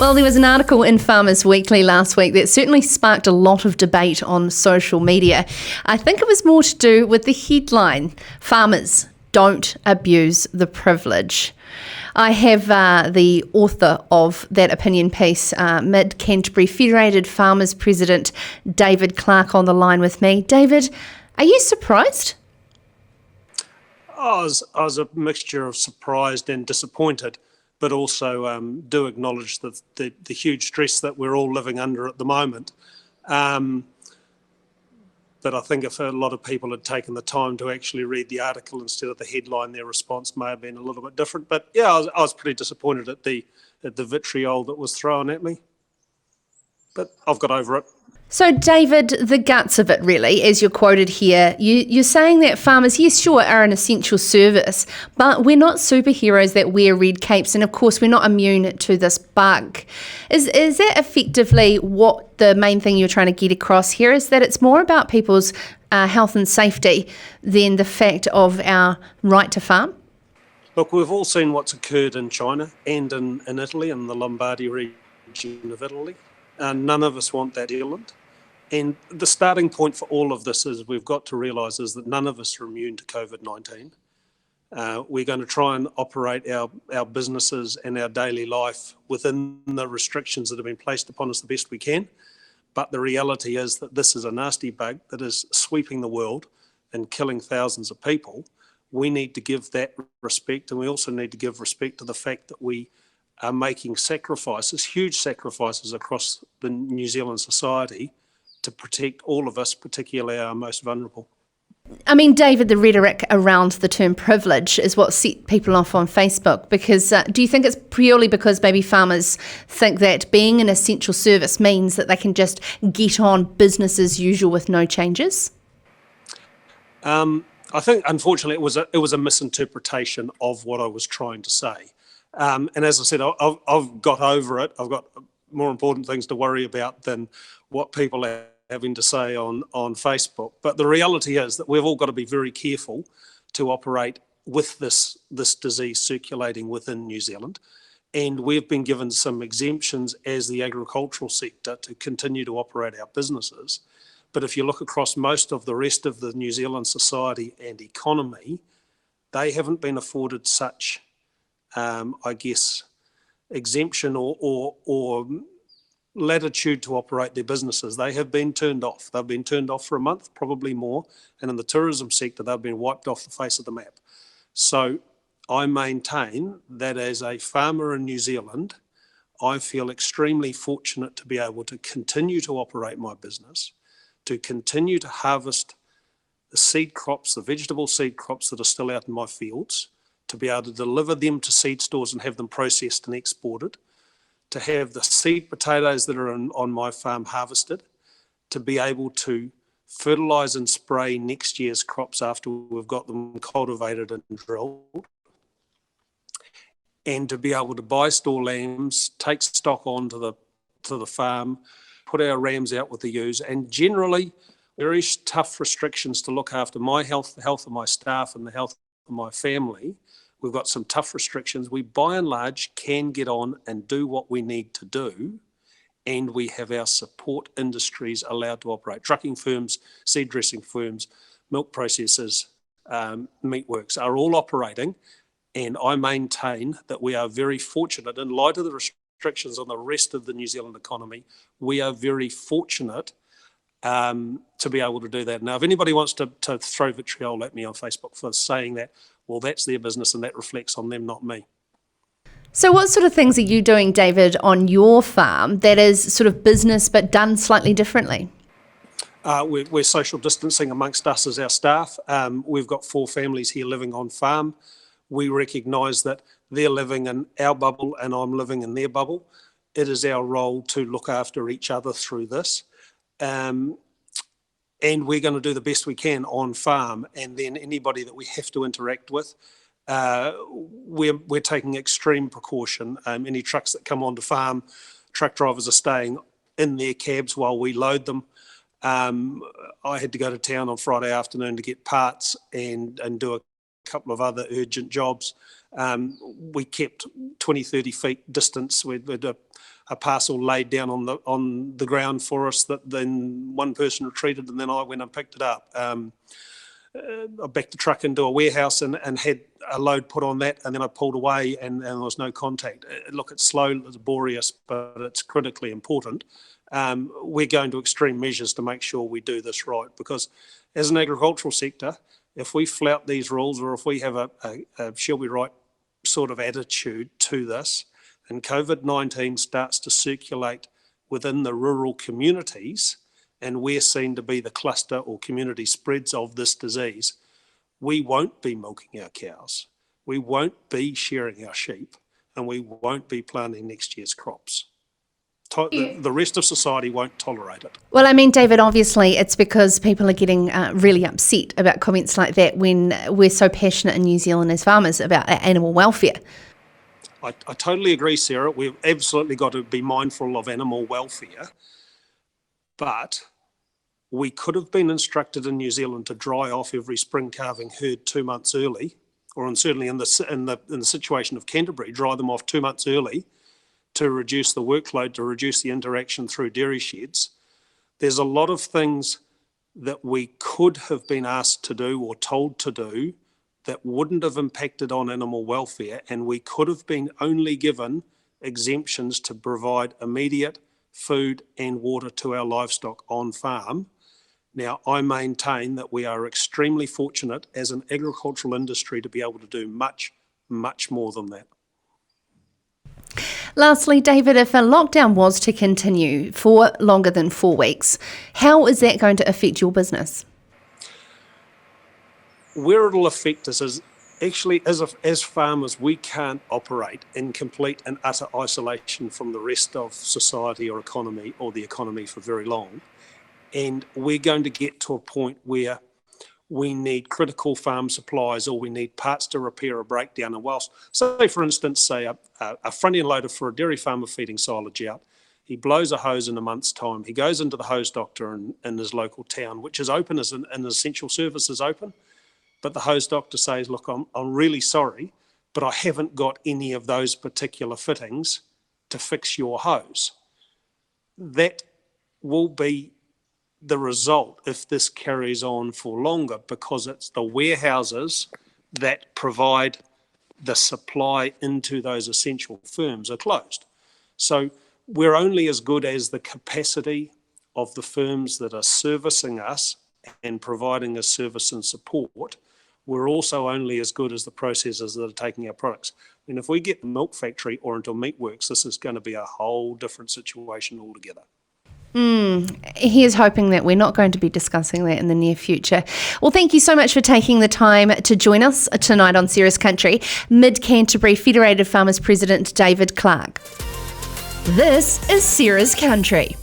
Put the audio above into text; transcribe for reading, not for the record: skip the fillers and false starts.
Well, there was an article in Farmers Weekly last week that certainly sparked a lot of debate on social media. I think it was more to do with the headline, "Farmers Don't Abuse the Privilege." I have the author of that opinion piece, Mid-Canterbury Federated Farmers President David Clark, on the line with me. David, are you surprised? I was a mixture of surprised and disappointed, but also do acknowledge the huge stress that we're all living under at the moment. But I think if a lot of people had taken the time to actually read the article instead of the headline, their response may have been a little bit different. But yeah, I was pretty disappointed at the vitriol that was thrown at me. But I've got over it. So, David, the guts of it really, as you're quoted here, you're saying that farmers, yes, sure, are an essential service, but we're not superheroes that wear red capes, and of course we're not immune to this bug. Is that effectively what the main thing you're trying to get across here, is that it's more about people's health and safety than the fact of our right to farm? Look, we've all seen what's occurred in China and in Italy, in the Lombardy region of Italy. None of us want that Ireland. And the starting point for all of this is we've got to realise is that none of us are immune to COVID-19. We're going to try and operate our businesses and our daily life within the restrictions that have been placed upon us the best we can. But the reality is that this is a nasty bug that is sweeping the world and killing thousands of people. We need to give that respect, and we also need to give respect to the fact that we are making sacrifices, huge sacrifices across the New Zealand society to protect all of us, particularly our most vulnerable. I mean, David, the rhetoric around the term privilege is what set people off on Facebook, because do you think it's purely because maybe farmers think that being an essential service means that they can just get on business as usual with no changes? I think, unfortunately, it was a misinterpretation of what I was trying to say. And as I said, I've got over it. I've got more important things to worry about than what people are having to say on Facebook. But the reality is that we've all got to be very careful to operate with this disease circulating within New Zealand. And we've been given some exemptions as the agricultural sector to continue to operate our businesses. But if you look across most of the rest of the New Zealand society and economy, they haven't been afforded such, I guess, exemption or latitude to operate their businesses. They have been turned off. They've been turned off for a month, probably more. And in the tourism sector, they've been wiped off the face of the map. So I maintain that as a farmer in New Zealand, I feel extremely fortunate to be able to continue to operate my business, to continue to harvest the seed crops, the vegetable seed crops that are still out in my fields, to be able to deliver them to seed stores and have them processed and exported, to have the seed potatoes that are on my farm harvested, to be able to fertilise and spray next year's crops after we've got them cultivated and drilled, and to be able to buy store lambs, take stock onto the farm, put our rams out with the ewes, and generally very tough restrictions to look after my health, the health of my staff and the health of my family. We've got some tough restrictions. We, by and large, can get on and do what we need to do, and we have our support industries allowed to operate. Trucking firms, seed dressing firms, milk processors, meatworks are all operating, and I maintain that we are very fortunate, in light of the restrictions on the rest of the New Zealand economy, we are very fortunate to be able to do that. Now, if anybody wants to throw vitriol at me on Facebook for saying that, well, that's their business and that reflects on them, not me. So what sort of things are you doing, David, on your farm that is sort of business but done slightly differently? We're social distancing amongst us as our staff. We've got 4 families here living on farm. We recognise that they're living in our bubble and I'm living in their bubble. It is our role to look after each other through this. And we're going to do the best we can on farm, and then anybody that we have to interact with, we're taking extreme precaution. Any trucks that come onto farm, truck drivers are staying in their cabs while we load them. I had to go to town on Friday afternoon to get parts and do a couple of other urgent jobs. We kept 20, 30 feet distance. We had a parcel laid down on the ground for us that then one person retreated, and then I went and picked it up. I backed the truck into a warehouse and had a load put on that, and then I pulled away and there was no contact. Look, it's slow, it's laborious, but it's critically important. We're going to extreme measures to make sure we do this right, because as an agricultural sector, if we flout these rules, or if we have a shall we right sort of attitude to this, and COVID-19 starts to circulate within the rural communities, and we're seen to be the cluster or community spreads of this disease, we won't be milking our cows, we won't be shearing our sheep, and we won't be planting next year's crops. The rest of society won't tolerate it. Well, I mean, David, obviously it's because people are getting really upset about comments like that when we're so passionate in New Zealand as farmers about animal welfare. I totally agree, Sarah. We've absolutely got to be mindful of animal welfare, but we could have been instructed in New Zealand to dry off every spring calving herd 2 months early, or certainly in the situation of Canterbury, dry them off 2 months early to reduce the workload, to reduce the interaction through dairy sheds. There's a lot of things that we could have been asked to do or told to do that wouldn't have impacted on animal welfare, and we could have been only given exemptions to provide immediate food and water to our livestock on farm. Now, I maintain that we are extremely fortunate as an agricultural industry to be able to do much, much more than that. Lastly, David, if a lockdown was to continue for longer than 4 weeks, how is that going to affect your business? Where it'll affect us is actually, as farmers, we can't operate in complete and utter isolation from the rest of society or economy, or the economy, for very long. And we're going to get to a point where we need critical farm supplies, or we need parts to repair a breakdown. And whilst, say for instance, a front end loader for a dairy farmer feeding silage out, he blows a hose in a month's time, he goes into the hose doctor in his local town, which is open, as an essential service is open, but the hose doctor says, look, I'm really sorry, but I haven't got any of those particular fittings to fix your hose. That will be the result if this carries on for longer, because it's the warehouses that provide the supply into those essential firms are closed. So we're only as good as the capacity of the firms that are servicing us and providing us service and support. We're also only as good as the processors that are taking our products. And if we get the milk factory or into a meatworks, this is going to be a whole different situation altogether. Here's hoping that we're not going to be discussing that in the near future. Well, thank you so much for taking the time to join us tonight on Sarah's Country. Mid-Canterbury Federated Farmers President David Clark. This is Sarah's Country.